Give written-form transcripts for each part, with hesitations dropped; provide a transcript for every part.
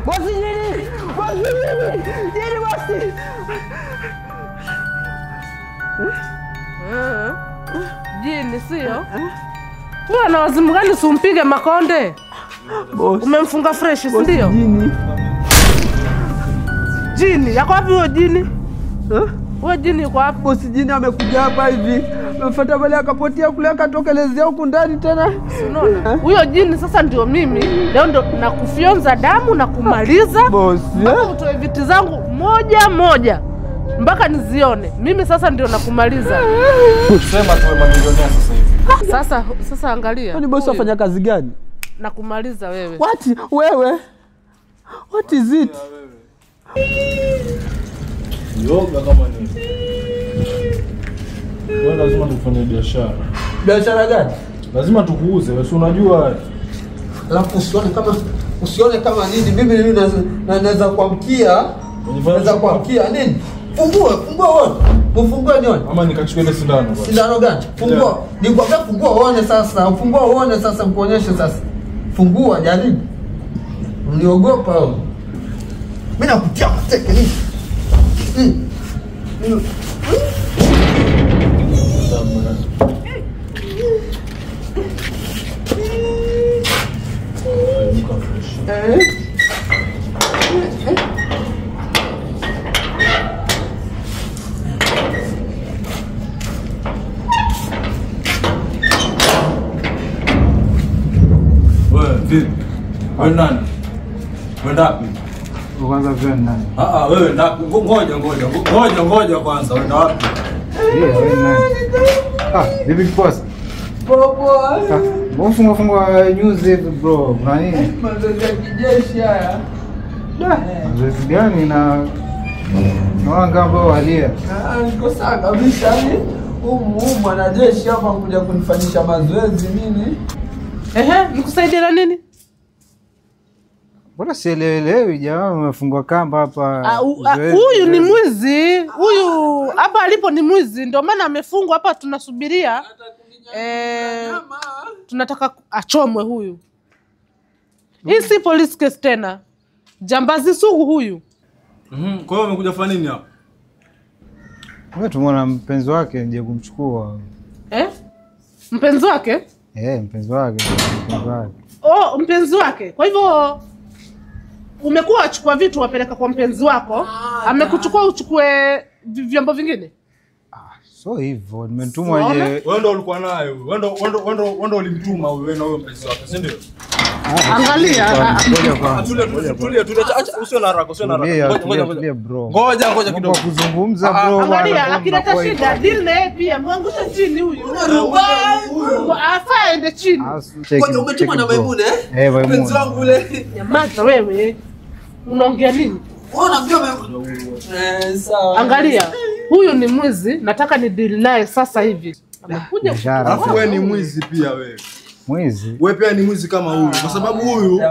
Bosi jini! Jini bosi! Jini sio? Wewe na wazimu gani usimpige makonde? Bosi. Umemfunga fresh, si ndio? Jini. Jini, yako wapi huyo jini? Wewe jini yuko wapi? Bosi jini amekuja hapa hivi. Amefuata pale akapotea kule akatokelezea huku ndani tena. Unaona? Huyo jini sasa ndio mimi. Leo ndo nakufyonza damu na kumaliza. Bosi. Utoe vitu zangu moja moja mpaka nizione. Mimi sasa ndio nakumaliza. Sema tu mamilionea sasa hivi. Sasa angalia. Kwani bosi afanya kazi gani? Nakumaliza wewe. What? Wewe? What is it? Yoga kama nini? Wewe lazima tufanye biashara. Biashara gani? Lazima tukuuze, wewe unajua. Alafu usione kama nini? Mimi naweza kuamkia. Naweza kuamkia nini? Fungua wote. Ufungue nione. Ama nikachukua ile sindano bwana. Sindano gani? Fungua. Nikwambia fungua uone sasa. Fungua uone sasa, nikuonyeshe sasa. Fungua jaribu. Uniogopa wewe. Mimi nakutia mateke nini? Wewe nani? Wendapi? Kwanza wewe nani? Wewe ndapi? Ngoja kwanza, wenda wapi? Wewe nani? Vipi boss? Bobo. Funga news hivi bro. Kuna nini? Mazoezi ya kijeshi haya. Mazoezi gani na naona kama walia. Niko sawa kabisa yani. Mwanajeshi hapa kuja kunifanyisha mazoezi nini? Nikusaidia na nini? Bora sielewi jamaa umefungwa kamba hapa. Huyu ni mwizi. Huyu hapa alipo ni mwizi, ndio maana amefungwa hapa, tunasubiria. Tunataka achomwe huyu. Hii si police case tena. Jambazi sugu huyu. Kwa hiyo umekuja fanya nini hapa? Wewe tumeona mpenzi wake nje kumchukua. Mpenzi wake? Mpenzi wake. Mpenzi wake. Kwa hivyo umekuwa achukua vitu wapeleka kwa mpenzi wako, amekuchukua uchukue vyombo vingine? So hivyo nimetumwa je. Wewe ndio ulikuwa naye huyo. Wewe ndio ulimtuma huyo na huyo mpenzi wake, si ndio? Angalia. Tulia, usio na haraka, Ngoja bro. Ngoja kidogo kuzungumza bro. Angalia, akileta shida deal na yeye pia, mwangusha chini huyu. Afaende chini. Ngoja umetuma na Maimuna Maimuna. Mpenzi wangu ule. Nyamaza wewe. Unaongea nini? Unaambia sawa. Angalia. Huyu ni mwizi, nataka ni deal naye sasa hivi. Amekuja. Alafu wewe ni mwizi pia wewe. Mwizi? Wewe pia ni mwizi kama huyu. Kwa sababu huyu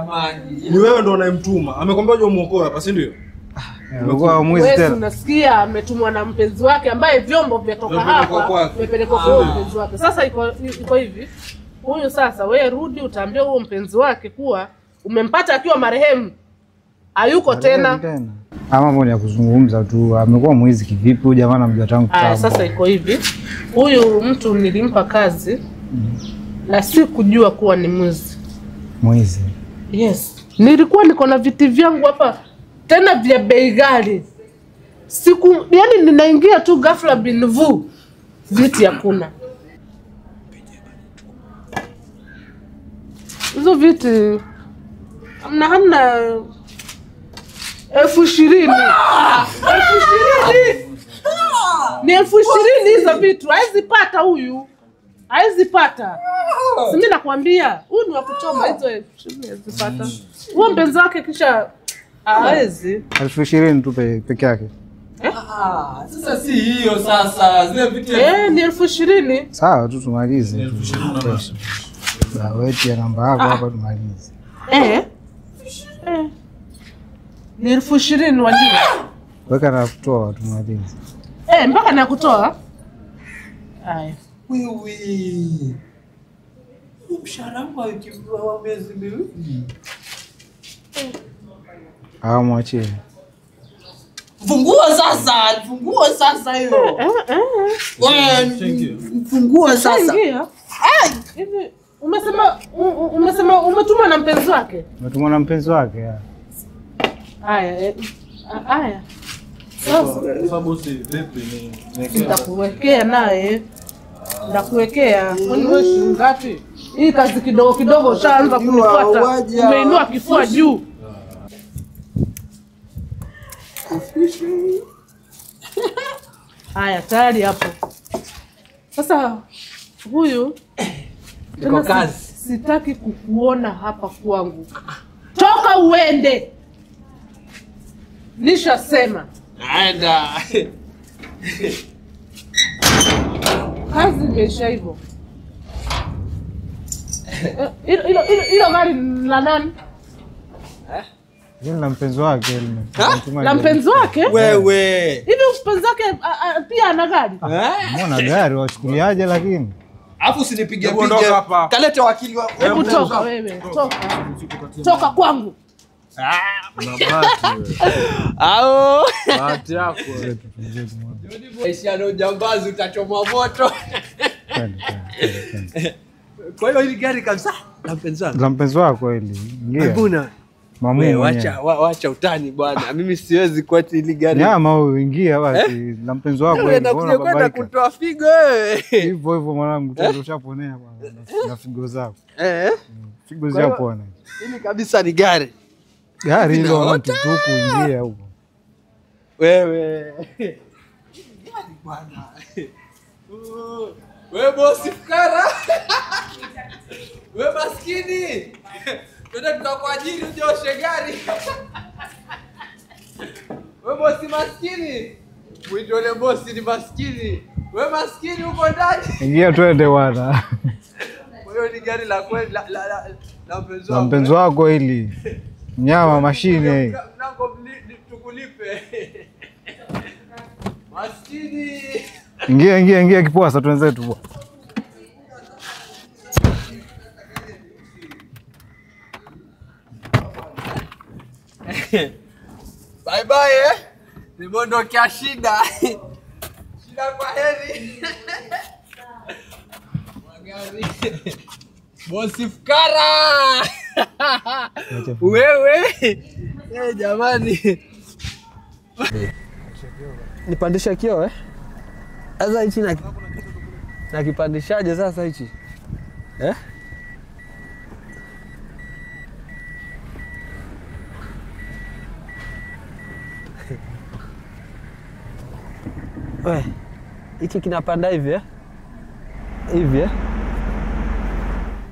ni wewe ndo unayemtuma. Amekwambia uje umuokoe hapa, si ndio? Umekuwa mwizi tena. Wewe unasikia ametumwa na mpenzi wake ambaye vyombo vyatoka hapa vimepelekwa kwa mpenzi wake. Sasa iko hivi. Huyu sasa wewe rudi utaambia huo mpenzi wake kuwa umempata akiwa marehemu. Hayuko tena. Ama mbona ya kuzungumza tu, amekuwa mwizi kivipi huyu jamaa namjua tangu kitambo. Sasa iko hivi. Huyu mtu nilimpa kazi na si kujua kuwa ni mwizi. Mwizi? Yes. Nilikuwa niko na viti vyangu hapa tena vya bei ghali. Yani ninaingia tu ghafla binvu. Viti hakuna. Hizo viti hamna 20,000. 20,000. Ni 20,000 hizo vitu. Haizi pata huyu. Haizi pata. Si mimi nakwambia, huyu ni wa kuchoma hizo 20,000 haizi pata. Huo mpenzi wake kisha hawezi. 20,000 tu peke yake. Sasa si hiyo sasa. Zile vitu ni 20,000. Sawa tu tumalize. 20,000. Wewe namba yako hapa tumalize. Ni 20,000 wajua. Weka na kutoa tumalize. Mpaka na kutoa. Haya. Wewe. mshahara wangu wa miezi miwili. Mwachie. Fungua sasa hiyo. Fungua sasa. Hivi umesema umetuma na mpenzi wake? Umetuma na mpenzi wake. Haya. Sasa nitakuwekea naye. Ndakuwekea. Kwani wewe shilingi ngapi? Hii kazi kidogo kidogo ushaanza kunifuata. Umeinua kifua juu. Haya, tayari hapo. Sasa huyu Niko kazi. Sitaki kukuona hapa kwangu. Toka uende. Nishasema. Naenda. Kazi imeisha hivyo. Hilo gari la nani? Yule na mpenzi wake. Na mpenzi wake? Wewe. Hivi mpenzi wake pia ana gari? Mbona gari wachukuliaje lakini? Alafu usinipige hapa. Kaleta wakili wako. Hebu toka wewe, toka kwangu. Ao. Bahati yako. Aisha ndo jambazi utachomwa moto. Kwa hiyo hili gari kabisa la mpenzi wako. La mpenzi wako hili. Ingia. Mbona? Mamu. Wacha utani bwana. Mimi siwezi kuacha hili gari. Nyama wewe ingia basi. La mpenzi wako hili. Wewe kwenda kutoa figo wewe. Hivyo mwanangu ushaponea bwana. Na figo zako. Figo zako hili kabisa ni gari. Gari hilo mtutuku ingia huko. Wewe. Gari bwana. Wewe bosi fukara. Wewe maskini. Twende tukakuajiri uje oshe gari. Wewe bosi maskini. Mwitole bosi ni maskini. Wewe maskini uko ndani. Ingia twende bwana. Kwa hiyo ni gari la kweli la mpenzi wako. La mpenzi wako hili. Nyama mashine hii. Mlango tukulipe. Maskini. Ingia kipoa twenzetu bwana. Bye bye nimeondokea shida. Shida kwa heri. Magari. Bosi fukara. Wewe. Jamani. Nipandisha kio Sasa hichi na kipandishaje sasa hichi? Wewe, hichi kinapanda hivi Hivi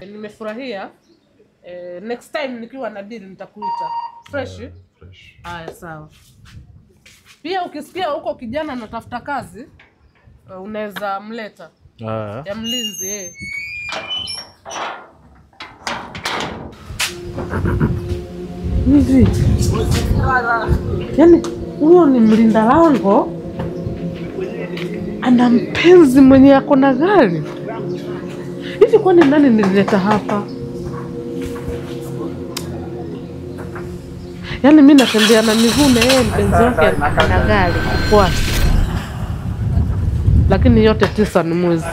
Nimefurahia. Next time nikiwa na deal nitakuita. Fresh? Haya sawa. Pia ukisikia huko kijana anatafuta kazi, unaweza mleta. Ya mlinzi Hivi. Yaani huyo ni mlinda lango. Ana mpenzi mwenye yako na gari. Hivi kwani nani nilileta hapa? Yaani mimi natembea na miguu na yeye mpenzi wake ana gari kwa. Lakini yote 9 ni mwezi.